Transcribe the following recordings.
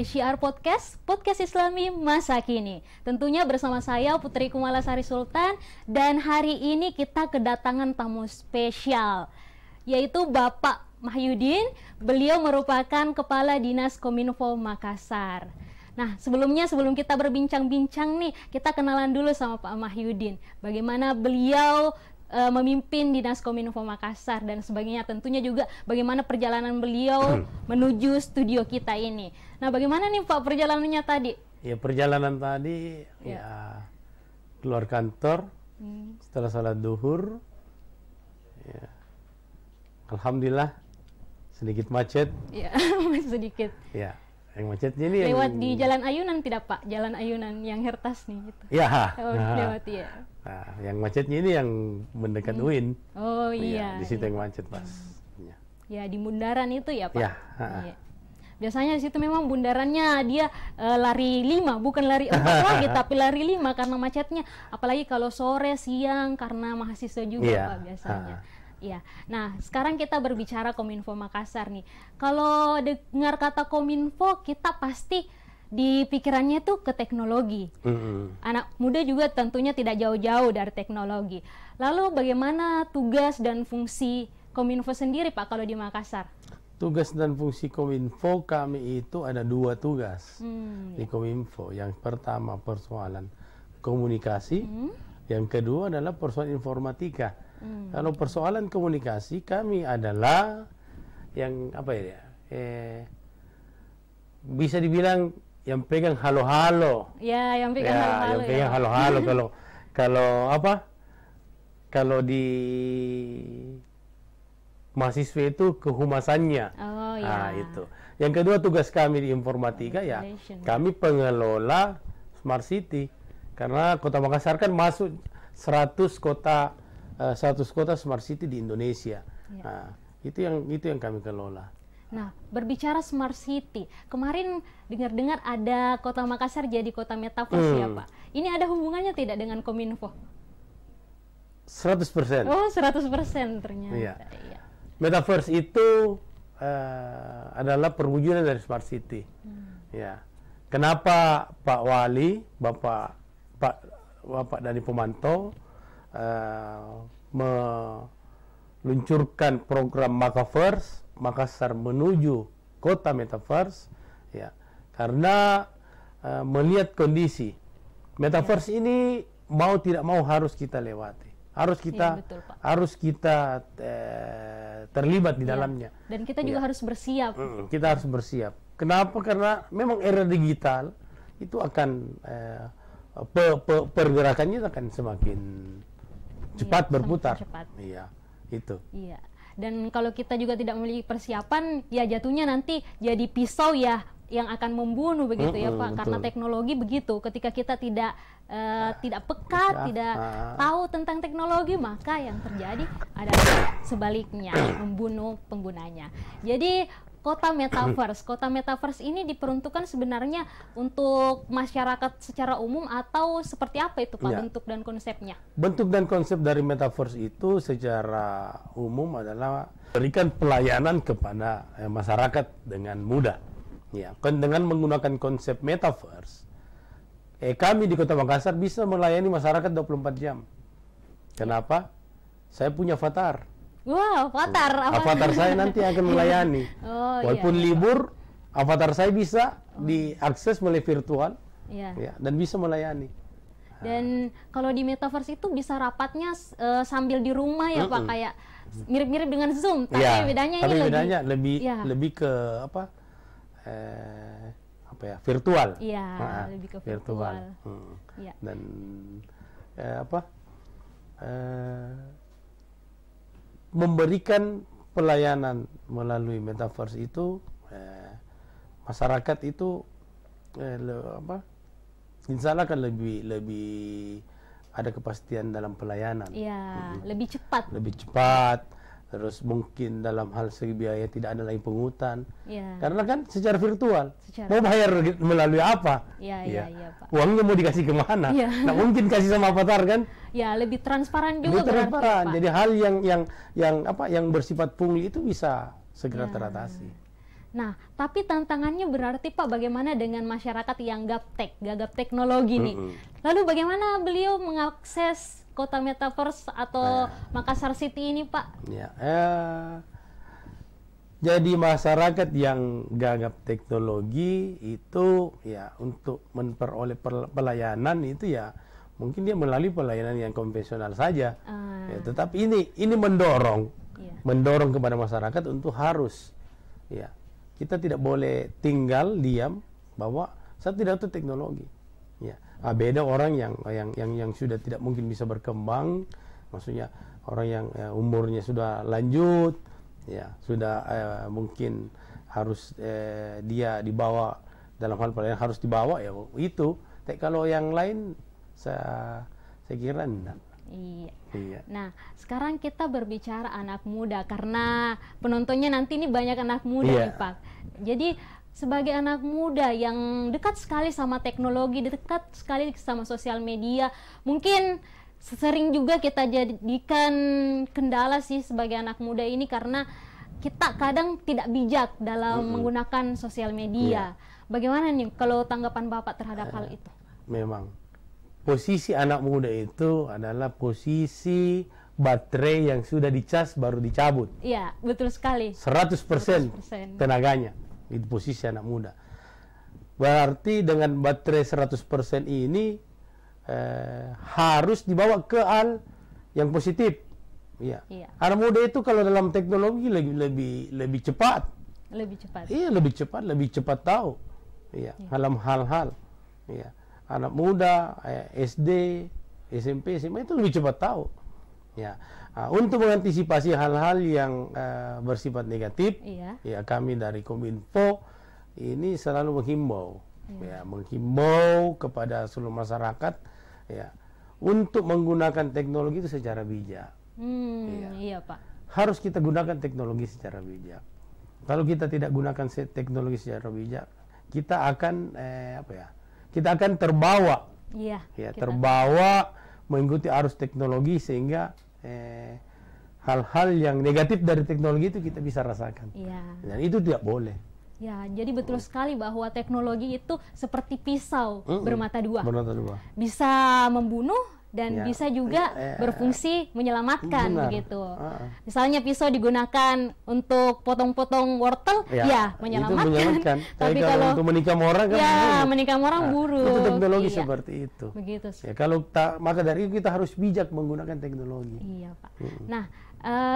di Syiar Podcast, Podcast Islami Masa Kini. Tentunya bersama saya Putri Kumalasari Sultan, dan hari ini kita kedatangan tamu spesial, yaitu Bapak Mahyudin. Beliau merupakan Kepala Dinas Kominfo Makassar. Nah, sebelum kita berbincang-bincang nih, kita kenalan dulu sama Pak Mahyudin. Bagaimana beliau memimpin Dinas Kominfo Makassar dan sebagainya, tentunya juga bagaimana perjalanan beliau menuju studio kita ini. Nah, bagaimana nih Pak perjalanannya tadi? Ya, perjalanan tadi ya keluar kantor setelah salat duhur. Ya, alhamdulillah sedikit macet. Ya, sedikit. Ya, yang macetnya ini lewat di Jalan Ayunan tidak Pak? Jalan Ayunan yang Hertas nih gitu. Ya. Lewat ya. Nah, yang macetnya ini yang mendekat UIN. Oh iya. Di situ yang macet pas. Ya, di bundaran itu ya Pak. Ya. Iya. Biasanya di situ memang bundarannya dia lari 5, bukan lari 4 lagi, tapi lari 5 karena macetnya. Apalagi kalau sore, siang karena mahasiswa juga Pak biasanya. Ya, nah sekarang kita berbicara Kominfo Makassar nih. Kalau dengar kata Kominfo, kita pasti di pikirannya tuh ke teknologi. Anak muda juga tentunya tidak jauh-jauh dari teknologi. Lalu bagaimana tugas dan fungsi Kominfo sendiri Pak kalau di Makassar? Tugas dan fungsi Kominfo kami itu ada 2 tugas di Kominfo. Yang pertama persoalan komunikasi, yang kedua adalah persoalan informatika. Kalau persoalan komunikasi kami adalah yang apa ya? Bisa dibilang yang pegang halo-halo. Ya, yang pegang halo-halo. Yang pegang halo-halo. Kalau apa? Kalau di mahasiswa itu kehumasannya. Oh ya. Nah, itu. Yang kedua tugas kami di informatika ya, kami pengelola Smart City. Karena Kota Makassar kan masuk 100 kota Smart City di Indonesia. Nah, itu yang kami kelola. Nah, berbicara Smart City, kemarin dengar-dengar ada Kota Makassar jadi kota metaverse ya Pak. Ini ada hubungannya tidak dengan Kominfo? 100%. Oh, 100% ternyata. Iya. Iya. Metaverse itu adalah perwujudan dari Smart City. Ya. Kenapa Pak Wali, Bapak Dhani Pomanto meluncurkan program Makassar menuju kota metaverse, ya, karena melihat kondisi metaverse ini mau tidak mau harus kita lewati, harus kita terlibat di dalamnya, dan kita juga harus bersiap. Kita harus bersiap. Kenapa? Karena memang era digital itu akan pergerakannya akan semakin cepat berputar. Cepat. Iya, itu. Iya. Dan kalau kita juga tidak memiliki persiapan, ya jatuhnya nanti jadi pisau ya yang akan membunuh begitu ya Pak. Betul. Karena teknologi begitu. Ketika kita tidak peka, tidak tahu tentang teknologi, maka yang terjadi adalah sebaliknya, membunuh penggunanya. Jadi Kota Metaverse ini diperuntukkan sebenarnya untuk masyarakat secara umum atau seperti apa itu Pak bentuk dan konsepnya? Bentuk dan konsep dari Metaverse itu secara umum adalah berikan pelayanan kepada masyarakat dengan mudah. Ya, dengan menggunakan konsep Metaverse, kami di Kota Makassar bisa melayani masyarakat 24 jam. Kenapa? Saya punya avatar. Wow, avatar saya nanti akan melayani. Walaupun libur, avatar saya bisa diakses melalui virtual, ya, dan bisa melayani. Dan kalau di Metaverse itu bisa rapatnya sambil di rumah ya Pak, kayak mirip-mirip dengan Zoom, tapi bedanya lebih ke apa ya, virtual. Iya, lebih ke virtual. Dan memberikan pelayanan melalui Metaverse itu, masyarakat itu insya Allah akan lebih ada kepastian dalam pelayanan. Iya, lebih cepat. Terus mungkin dalam hal segi biaya tidak ada lagi pungutan. Karena kan secara virtual. Mau bayar melalui apa? Iya, Pak. Uangnya mau dikasih kemana? Nah, mungkin kasih sama avatar kan? Ya, lebih transparan juga. Lebih transparan. Jadi hal yang bersifat pungli itu bisa segera teratasi. Nah, tapi tantangannya berarti Pak, bagaimana dengan masyarakat yang gaptek, gagap teknologi nih? Lalu bagaimana beliau mengakses kota metaverse atau Makassar City ini, Pak? Ya, jadi masyarakat yang gagap teknologi itu ya untuk memperoleh pelayanan itu ya mungkin dia melalui pelayanan yang konvensional saja. Ya, tetapi ini mendorong kepada masyarakat untuk harus ya kita tidak boleh tinggal diam bahwa saya tidak tahu teknologi. Ya, beda orang yang sudah tidak mungkin bisa berkembang, maksudnya orang yang umurnya sudah lanjut, ya sudah mungkin harus dia dibawa dalam hal pelayanan harus dibawa ya itu. Tapi kalau yang lain saya kira enggak. Iya. Nah, sekarang kita berbicara anak muda karena penontonnya nanti ini banyak anak muda nih Pak. Jadi sebagai anak muda yang dekat sekali sama teknologi, dekat sekali sama sosial media, mungkin sering juga kita jadikan kendala sih sebagai anak muda ini karena kita kadang tidak bijak dalam menggunakan sosial media. Bagaimana nih kalau tanggapan Bapak terhadap hal itu? Memang posisi anak muda itu adalah posisi baterai yang sudah dicas baru dicabut. Iya, betul sekali. 100% tenaganya itu posisi anak muda. Berarti dengan baterai 100% ini harus dibawa ke hal yang positif. Iya. Anak muda itu kalau dalam teknologi lebih cepat. Lebih cepat. Iya, lebih cepat tahu. Iya, dalam hal-hal. Iya. Anak muda SD, SMP, SMA itu lebih cepat tahu. Ya, untuk mengantisipasi hal-hal yang bersifat negatif, ya kami dari Kominfo ini selalu menghimbau, menghimbau kepada seluruh masyarakat, ya, untuk menggunakan teknologi itu secara bijak. Iya Pak. Harus kita gunakan teknologi secara bijak. Kalau kita tidak gunakan teknologi secara bijak, kita akan kita akan terbawa, terbawa mengikuti arus teknologi sehingga hal-hal yang negatif dari teknologi itu kita bisa rasakan. Dan itu tidak boleh. Ya, jadi betul sekali bahwa teknologi itu seperti pisau bermata dua. Bisa membunuh dan bisa juga berfungsi menyelamatkan begitu. Misalnya pisau digunakan untuk potong-potong wortel, menyelamatkan. Tapi kalau untuk menikam orang kan menikam orang buruk. Itu teknologi seperti itu. Begitu. Ya, kalau maka dari itu kita harus bijak menggunakan teknologi. Iya, Pak. Nah,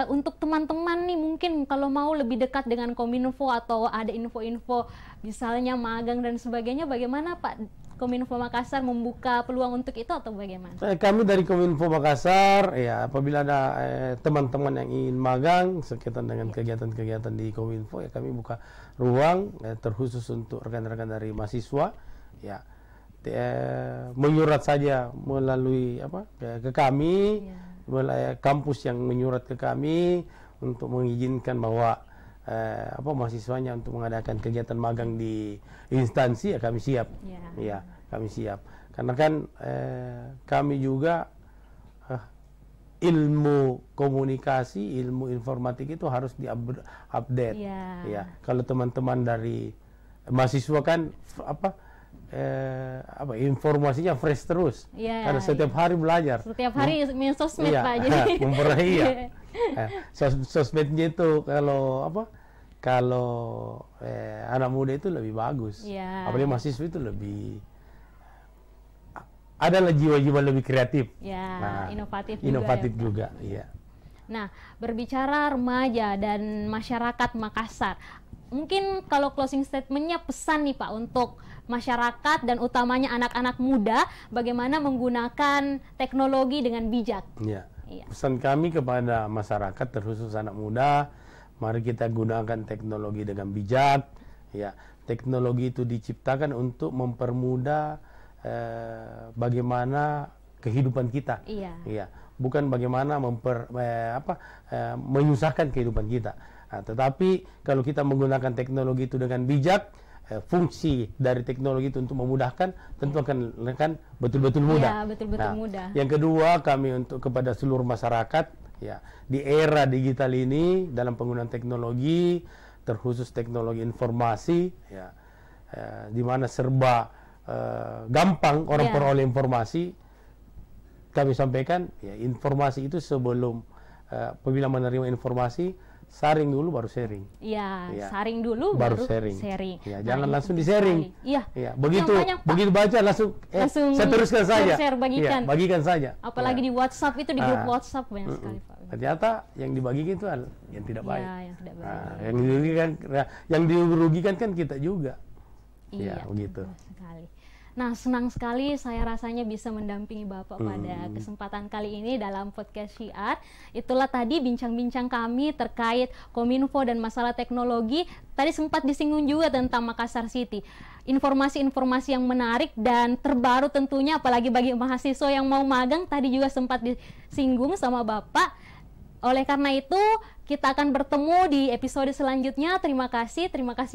untuk teman-teman nih mungkin kalau mau lebih dekat dengan Kominfo atau ada info-info misalnya magang dan sebagainya, bagaimana Pak? Kominfo Makassar membuka peluang untuk itu atau bagaimana? Kami dari Kominfo Makassar, ya apabila ada teman-teman yang ingin magang sekaitan dengan kegiatan-kegiatan di Kominfo, ya kami buka ruang terkhusus untuk rekan-rekan dari mahasiswa, ya menyurat saja melalui ke kami, kampus yang menyurat ke kami untuk mengizinkan bahwa mahasiswanya untuk mengadakan kegiatan magang di instansi, ya kami siap. Ya, kami siap. Karena kan kami juga ilmu komunikasi, ilmu informatik itu harus diupdate. Ya, kalau teman-teman dari mahasiswa kan informasinya fresh terus. Karena setiap hari belajar. Setiap hari main sosmed Pak. Jadi memperhatikan. Sosmednya itu kalau anak muda itu lebih bagus, apalagi mahasiswa itu lebih adalah jiwa-jiwa lebih kreatif, inovatif juga. Iya. Nah, berbicara remaja dan masyarakat Makassar, mungkin kalau closing statementnya pesan nih Pak untuk masyarakat dan utamanya anak-anak muda, bagaimana menggunakan teknologi dengan bijak. Pesan kami kepada masyarakat terkhusus anak muda, mari kita gunakan teknologi dengan bijak. Ya, teknologi itu diciptakan untuk mempermudah bagaimana kehidupan kita. Bukan bagaimana menyusahkan kehidupan kita. Tetapi kalau kita menggunakan teknologi itu dengan bijak, fungsi dari teknologi itu untuk memudahkan, tentu akan betul-betul mudah. Mudah. Yang kedua, kami untuk kepada seluruh masyarakat, ya, di era digital ini dalam penggunaan teknologi terkhusus teknologi informasi, ya, di mana serba gampang orang peroleh informasi. Kami sampaikan, ya, informasi itu sebelum apabila menerima informasi, saring dulu baru sharing. Iya, saring dulu baru sharing. Ya, jangan langsung di-sharing. Iya. Ya, begitu baca langsung saya teruskan saja. Bagikan. Ya, bagikan saja. Apalagi di WhatsApp itu, di grup WhatsApp banyak sekali, Pak. Ternyata yang dibagikan itu yang tidak baik. Ya, yang tidak baik. Yang dirugikan kan kita juga. Iya, ya, begitu. Sekali. Nah, senang sekali saya rasanya bisa mendampingi Bapak pada kesempatan kali ini dalam podcast Syiar. Itulah tadi bincang-bincang kami terkait Kominfo dan masalah teknologi. Tadi sempat disinggung juga tentang Makassar City. Informasi-informasi yang menarik dan terbaru tentunya, apalagi bagi mahasiswa yang mau magang, tadi juga sempat disinggung sama Bapak. Oleh karena itu, kita akan bertemu di episode selanjutnya. Terima kasih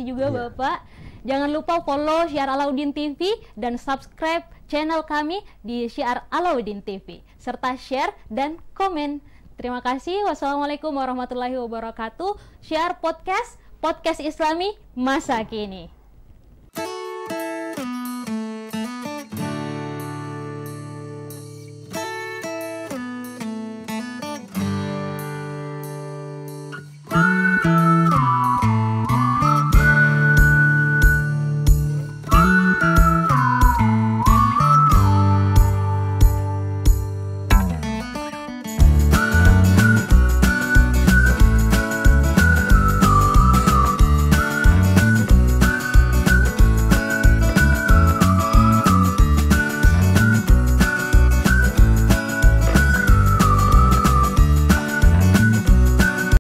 juga Bapak. Jangan lupa follow Syiar Alauddin TV dan subscribe channel kami di Syiar Alauddin TV, serta share dan komen. Terima kasih. Wassalamualaikum warahmatullahi wabarakatuh. Syiar Podcast Islami Masa Kini.